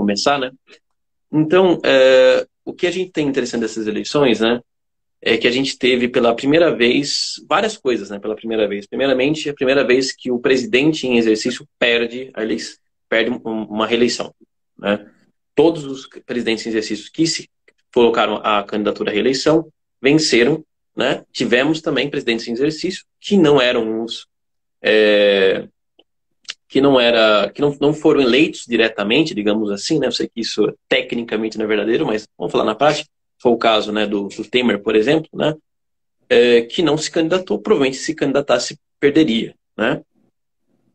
começar, né? Então, o que a gente tem interessante dessas eleições, né, é que a gente teve pela primeira vez várias coisas, né? Pela primeira vez. Primeiramente, a primeira vez que o presidente em exercício perde uma reeleição, né? Todos os presidentes em exercício que se colocaram a candidatura à reeleição venceram, né? Tivemos também presidentes em exercício que não eram os não foram eleitos diretamente, digamos assim, né? Eu sei que isso tecnicamente não é verdadeiro, mas vamos falar na prática. Foi o caso, né, do Temer, por exemplo, né? Que não se candidatou, provavelmente se candidatasse perderia, né?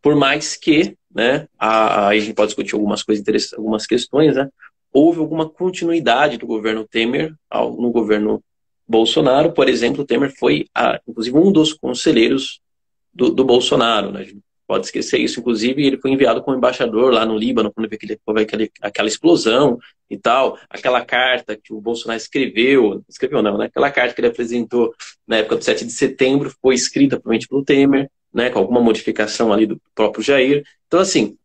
Por mais que, né, aí a gente pode discutir algumas coisas interessantes, algumas questões, né? Houve alguma continuidade do governo Temer no governo Bolsonaro. Por exemplo, o Temer foi, inclusive, um dos conselheiros do Bolsonaro, né? A gente pode esquecer isso. Inclusive, ele foi enviado como embaixador lá no Líbano, quando houve aquela explosão e tal. Aquela carta que o Bolsonaro escreveu não, né? Aquela carta que ele apresentou na época do 7 de setembro foi escrita provavelmente pelo Temer, né? Com alguma modificação ali do próprio Jair. Então, assim,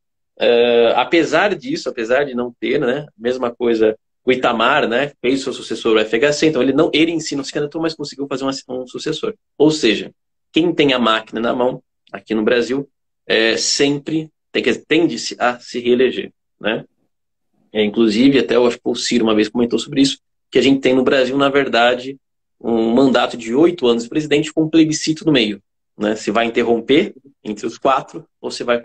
apesar disso, apesar de não ter, né? Mesma coisa, o Itamar, né? Fez seu sucessor, o FHC, então ele em si não se candidatou, mas conseguiu fazer um sucessor. Ou seja, quem tem a máquina na mão, aqui no Brasil, sempre tende a se reeleger, né? Inclusive, até eu acho que o Ciro uma vez comentou sobre isso, que a gente tem no Brasil, na verdade, um mandato de 8 anos de presidente com um plebiscito no meio, né? Se vai interromper entre os 4 ou se vai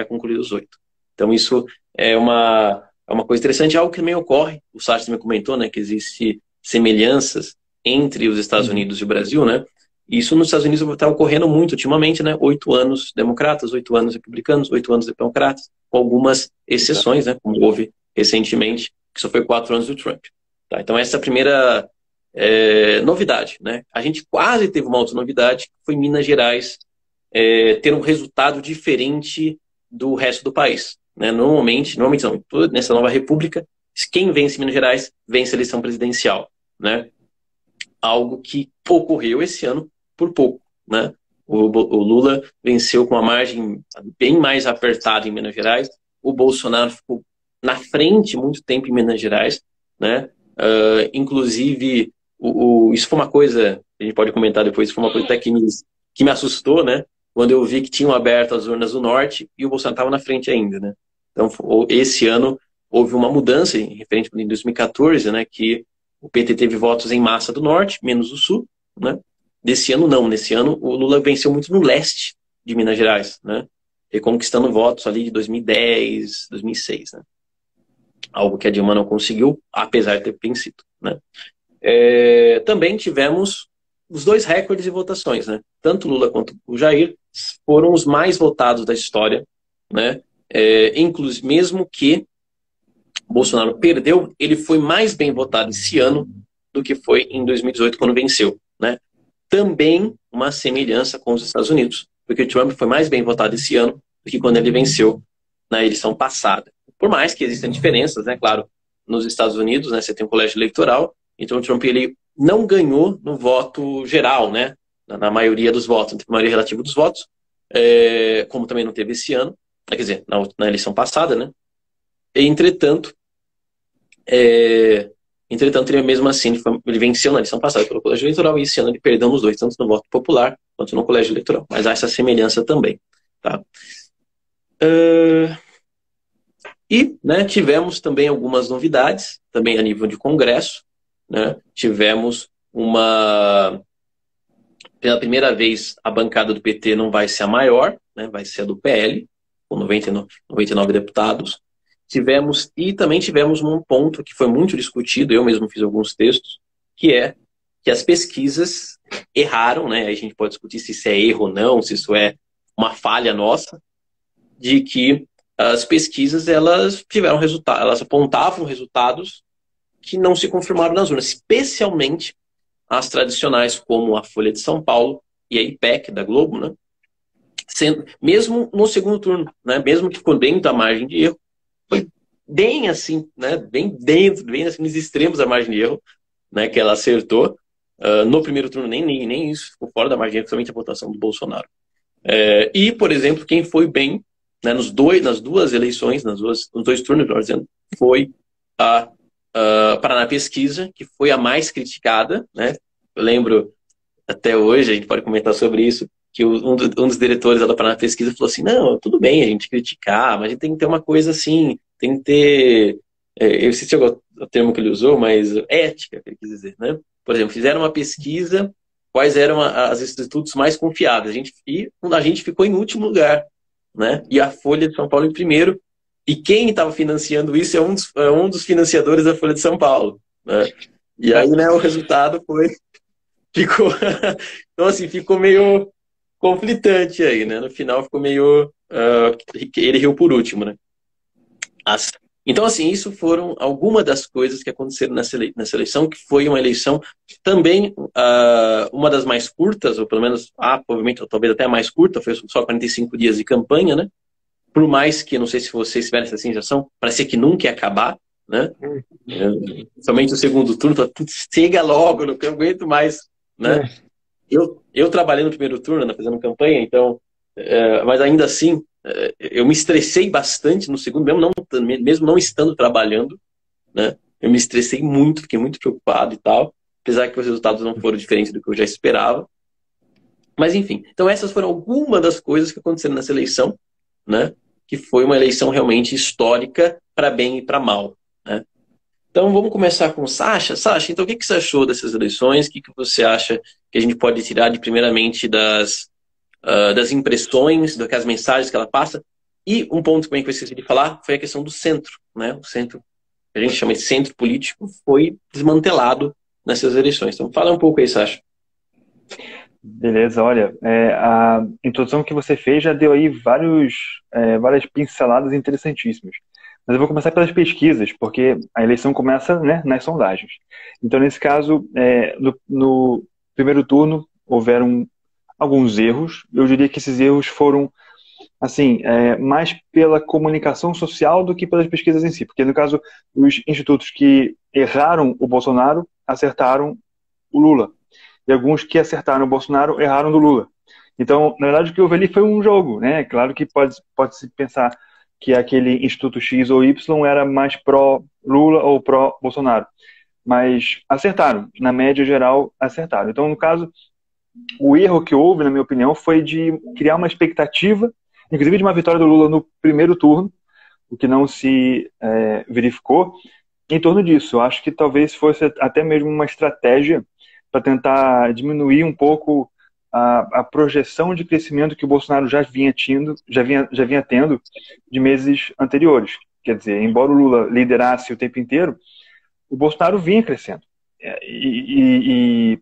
concluir os 8. Então, isso é uma coisa interessante, algo que também ocorre, o Sérgio também comentou, né, que existe semelhanças entre os Estados Unidos e o Brasil, né? Isso nos Estados Unidos está ocorrendo muito ultimamente, né? 8 anos democratas, 8 anos republicanos, 8 anos democratas, com algumas exceções, né? Como houve recentemente, que só foi 4 anos do Trump. Tá? Então, essa é a primeira novidade, né? A gente quase teve uma outra novidade, que foi Minas Gerais ter um resultado diferente do resto do país. Né? Normalmente não, nessa nova república, quem vence Minas Gerais vence a eleição presidencial, né? Algo que ocorreu esse ano por pouco, né? O Lula venceu com uma margem bem mais apertada em Minas Gerais. O Bolsonaro ficou na frente muito tempo em Minas Gerais, né? Inclusive, isso foi uma coisa, a gente pode comentar depois, isso foi uma coisa até que me assustou, né? Quando eu vi que tinham aberto as urnas do Norte e o Bolsonaro estava na frente ainda, né? Então, esse ano houve uma mudança, referente em 2014, né? Que o PT teve votos em massa do Norte, menos do Sul, né? Desse ano, não. Nesse ano, o Lula venceu muito no leste de Minas Gerais, né? Reconquistando votos ali de 2010, 2006, né? Algo que a Dilma não conseguiu, apesar de ter vencido, né? Também tivemos os 2 recordes de votações, né? Tanto Lula quanto o Jair foram os mais votados da história, né? Inclusive, mesmo que Bolsonaro perdeu, ele foi mais bem votado esse ano do que foi em 2018, quando venceu, né? Também uma semelhança com os Estados Unidos, porque o Trump foi mais bem votado esse ano do que quando ele venceu na eleição passada. Por mais que existam diferenças, né? Claro, nos Estados Unidos, né, você tem um colégio eleitoral, então o Trump ele não ganhou no voto geral, né? Na maioria dos votos, na maioria relativa dos votos, como também não teve esse ano, quer dizer, na eleição passada, né? Entretanto, ele mesmo assim, ele venceu na eleição passada pelo colégio eleitoral e esse ano ele perdeu nos 2, tanto no voto popular quanto no colégio eleitoral. Mas há essa semelhança também. Tá? E, né, tivemos também algumas novidades, também a nível de Congresso. Né? Tivemos pela primeira vez, a bancada do PT não vai ser a maior, né? Vai ser a do PL, com 99 deputados. Também tivemos um ponto que foi muito discutido, eu mesmo fiz alguns textos, que é que as pesquisas erraram, né? Aí a gente pode discutir se isso é erro ou não, se isso é uma falha nossa, de que as pesquisas elas tiveram resultado, elas apontavam resultados que não se confirmaram nas urnas, especialmente as tradicionais, como a Folha de São Paulo e a IPEC da Globo, né? Mesmo no segundo turno, né? Mesmo que ficou dentro da margem de erro, foi bem assim, né? Bem assim, nos extremos da margem de erro, né? Que ela acertou. No primeiro turno, nem isso ficou fora da margem de erro, somente a votação do Bolsonaro. E, por exemplo, quem foi bem né, nas duas eleições, nos dois turnos, melhor dizendo, foi a Paraná Pesquisa, que foi a mais criticada, né? Eu lembro até hoje, a gente pode comentar sobre isso, que um dos diretores da Paraná Pesquisa falou assim, não, tudo bem a gente criticar, mas a gente tem que ter uma coisa assim, tem que ter, eu esqueci o termo que ele usou, mas ética, que ele quis dizer, né? Por exemplo, fizeram uma pesquisa, quais eram os institutos mais confiáveis, e a gente ficou em último lugar, né? E a Folha de São Paulo em primeiro, e quem estava financiando isso é um dos financiadores da Folha de São Paulo, né? E aí, né, o resultado ficou, então assim, ficou meio conflitante aí, né? No final ficou meio, ele riu por último, né? Então, assim, isso foram algumas das coisas que aconteceram nessa eleição, que foi uma eleição também uma das mais curtas, ou pelo menos, provavelmente, ou talvez até a mais curta, foi só 45 dias de campanha, né? Por mais que, não sei se vocês tiveram essa sensação, parecia que nunca ia acabar, né? Somente o segundo turno, chega logo, não aguento mais, né? Eu trabalhei no primeiro turno, né, fazendo campanha, então, mas ainda assim, eu me estressei bastante no segundo, mesmo não estando trabalhando, né? Eu me estressei muito, fiquei muito preocupado e tal, apesar que os resultados não foram diferentes do que eu já esperava. Mas enfim, então essas foram algumas das coisas que aconteceram nessa eleição, né? Que foi uma eleição realmente histórica para bem e para mal, né? Então vamos começar com o Sacha. Sacha, então o que você achou dessas eleições? O que você acha que a gente pode tirar primeiramente das impressões, das mensagens que ela passa? E um ponto também que eu esqueci de falar foi a questão do centro, né? O centro, que a gente chama de centro político, foi desmantelado nessas eleições. Então fala um pouco aí, Sacha. Beleza, olha, a introdução que você fez já deu aí várias pinceladas interessantíssimas. Mas eu vou começar pelas pesquisas, porque a eleição começa, né, nas sondagens. Então, nesse caso, no primeiro turno, houveram alguns erros. Eu diria que esses erros foram, assim, mais pela comunicação social do que pelas pesquisas em si. Porque, no caso, os institutos que erraram o Bolsonaro acertaram o Lula. E alguns que acertaram o Bolsonaro erraram do Lula. Então, na verdade, o que houve ali foi um jogo, né? Claro que pode-se pensar que aquele Instituto X ou Y era mais pró-Lula ou pró-Bolsonaro. Mas acertaram, na média geral, acertaram. Então, no caso, o erro que houve, na minha opinião, foi de criar uma expectativa, inclusive de uma vitória do Lula no primeiro turno, o que não se verificou, em torno disso. Eu acho que talvez fosse até mesmo uma estratégia para tentar diminuir um pouco a projeção de crescimento que o Bolsonaro já vinha tendo de meses anteriores. Quer dizer, embora o Lula liderasse o tempo inteiro, o Bolsonaro vinha crescendo. E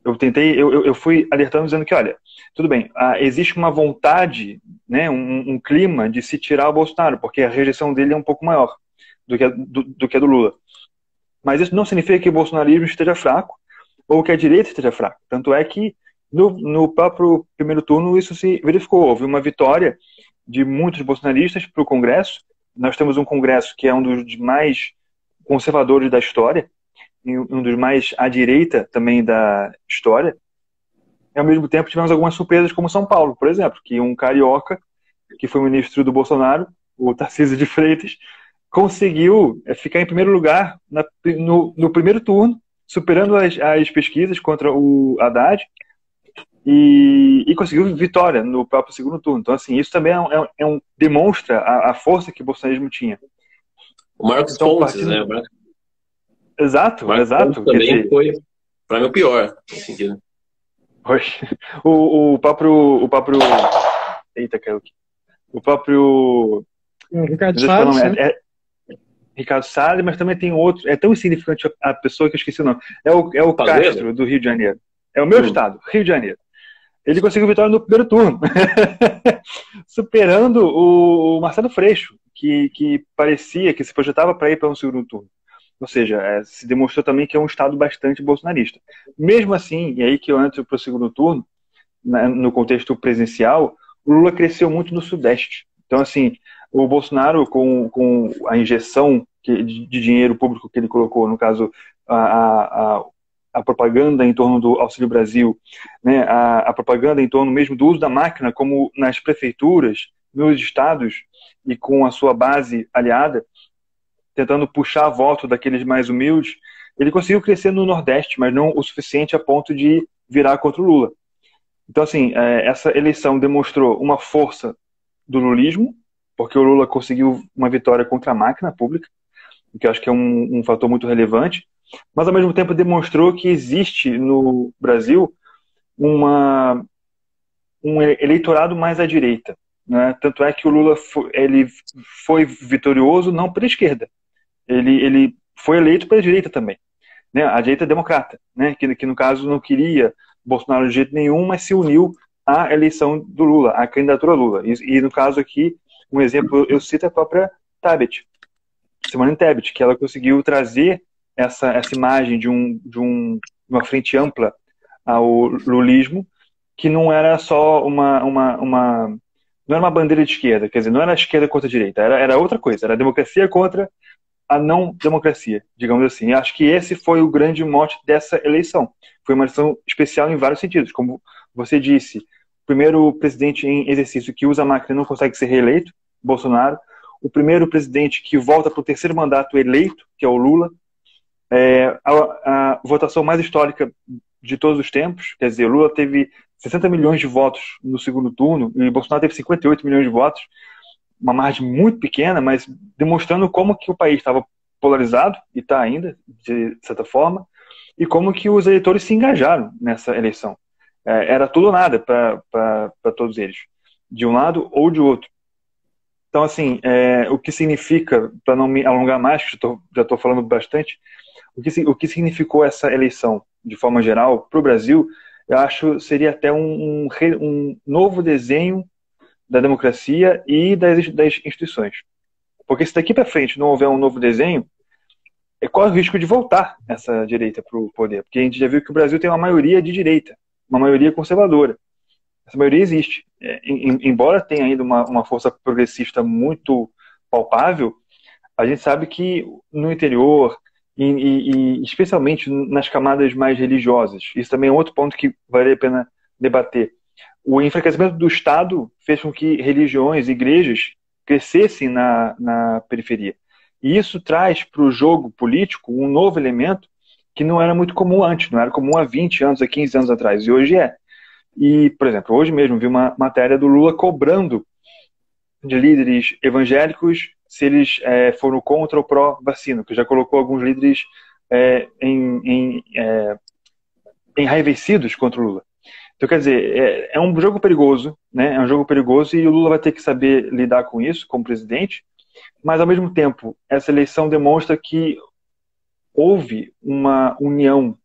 eu fui alertando dizendo que, olha, tudo bem, existe uma vontade, né, um clima de se tirar o Bolsonaro, porque a rejeição dele é um pouco maior do que a do Lula. Mas isso não significa que o bolsonarismo esteja fraco ou que a direita esteja fraca. Tanto é que no próprio primeiro turno isso se verificou. Houve uma vitória de muitos bolsonaristas para o Congresso. Nós temos um Congresso que é um dos mais conservadores da história, e um dos mais à direita também da história. E, ao mesmo tempo, tivemos algumas surpresas, como São Paulo, por exemplo, que um carioca, que foi ministro do Bolsonaro, o Tarcísio de Freitas, conseguiu ficar em primeiro lugar no primeiro turno, superando as pesquisas contra o Haddad, e conseguiu vitória no próprio segundo turno. Então, assim, isso também demonstra a força que o bolsonarismo tinha. O Marcos Então, Pontes, né? Exato. Pontes também foi, para mim, o pior, nesse sentido. O próprio... Eita, caiu aqui. O próprio... Ricardo Salles, Ricardo Salles, mas também tem outro. É tão insignificante a pessoa que eu esqueci o nome. É o Castro, do Rio de Janeiro. É o meu estado, Rio de Janeiro. Ele conseguiu vitória no primeiro turno, superando o Marcelo Freixo, que parecia, que se projetava para ir para um segundo turno. Ou seja, se demonstrou também que é um estado bastante bolsonarista. Mesmo assim, e aí que eu entro para o segundo turno, no contexto presidencial, o Lula cresceu muito no Sudeste. Então, assim, o Bolsonaro, com a injeção de dinheiro público que ele colocou, no caso, a propaganda em torno do Auxílio Brasil, né, a propaganda em torno mesmo do uso da máquina, como nas prefeituras, nos estados e com a sua base aliada, tentando puxar voto daqueles mais humildes, ele conseguiu crescer no Nordeste, mas não o suficiente a ponto de virar contra o Lula. Então, assim, essa eleição demonstrou uma força do lulismo, porque o Lula conseguiu uma vitória contra a máquina pública, o que eu acho que é um fator muito relevante, mas, ao mesmo tempo, demonstrou que existe no Brasil um eleitorado mais à direita, né? Tanto é que o Lula ele foi vitorioso não pela esquerda, ele foi eleito pela direita também, né? A direita democrata, né? Que no caso não queria Bolsonaro de jeito nenhum, mas se uniu à eleição do Lula, à candidatura Lula. E no caso aqui, um exemplo, eu cito a própria Tebet, Simone Tebet, que ela conseguiu trazer essa imagem de uma frente ampla ao lulismo, que não era só não era uma bandeira de esquerda, quer dizer, não era a esquerda contra a direita, era outra coisa, era a democracia contra a não democracia, digamos assim. E acho que esse foi o grande mote dessa eleição. Foi uma eleição especial em vários sentidos. Como você disse, o primeiro presidente em exercício que usa a máquina não consegue ser reeleito, Bolsonaro. O primeiro presidente que volta para o terceiro mandato eleito, que é o Lula. A votação mais histórica de todos os tempos, quer dizer, Lula teve 60 milhões de votos no segundo turno e Bolsonaro teve 58 milhões de votos, uma margem muito pequena, mas demonstrando como que o país estava polarizado, e está ainda, de certa forma, e como que os eleitores se engajaram nessa eleição. Era tudo ou nada para todos eles, de um lado ou de outro. Então, assim, o que significa, para não me alongar mais, que já estou falando bastante, o que significou essa eleição, de forma geral, para o Brasil, eu acho seria até um novo desenho da democracia e das instituições. Porque se daqui para frente não houver um novo desenho, corre o risco de voltar essa direita para o poder. Porque a gente já viu que o Brasil tem uma maioria de direita, uma maioria conservadora. Essa maioria existe. Embora tenha ainda uma força progressista muito palpável, a gente sabe que no interior, e especialmente nas camadas mais religiosas, isso também é outro ponto que vale a pena debater. O enfraquecimento do Estado fez com que religiões, igrejas, crescessem na periferia. E isso traz para o jogo político um novo elemento que não era muito comum antes, não era comum há 20 anos, há 15 anos atrás, e hoje é. E, por exemplo, hoje mesmo vi uma matéria do Lula cobrando de líderes evangélicos se eles foram contra ou pró-vacina, que já colocou alguns líderes enraivecidos contra o Lula. Então, quer dizer, é um jogo perigoso, né? É um jogo perigoso e o Lula vai ter que saber lidar com isso como presidente, mas, ao mesmo tempo, essa eleição demonstra que houve uma união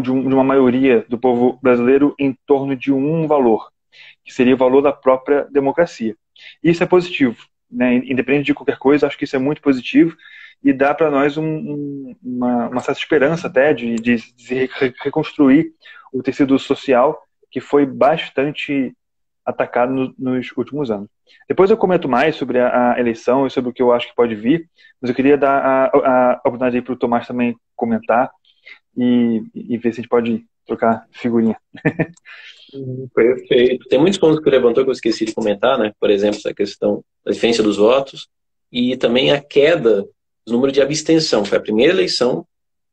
de uma maioria do povo brasileiro em torno de um valor, que seria o valor da própria democracia. Isso é positivo, né? Independente de qualquer coisa, acho que isso é muito positivo e dá para nós uma certa esperança até de reconstruir o tecido social que foi bastante atacado nos últimos anos. Depois eu comento mais sobre a eleição e sobre o que eu acho que pode vir, mas eu queria dar a oportunidade para o Tomás também comentar e ver se a gente pode trocar figurinha. Perfeito. Tem muitos pontos que você levantou que eu esqueci de comentar, né? Por exemplo, essa questão da diferença dos votos e também a queda do número de abstenção. Foi a primeira eleição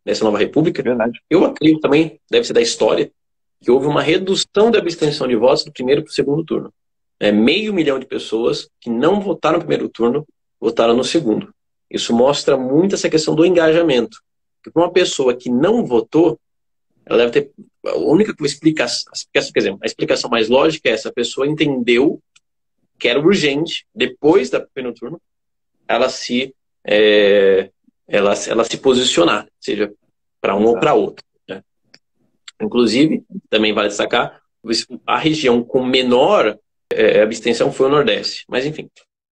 dessa nova república. Verdade. Eu acredito também, deve ser da história, que houve uma redução da abstenção de votos do primeiro para o segundo turno. 500 mil de pessoas que não votaram no primeiro turno, votaram no segundo. Isso mostra muito essa questão do engajamento. Porque uma pessoa que não votou, ela deve ter... A única explicação, quer dizer, a explicação mais lógica é essa pessoa entendeu que era urgente, depois do primeiro turno, ela se posicionar, seja para um ou para outro. Né? Inclusive, também vale destacar, a região com menor abstenção foi o Nordeste. Mas, enfim,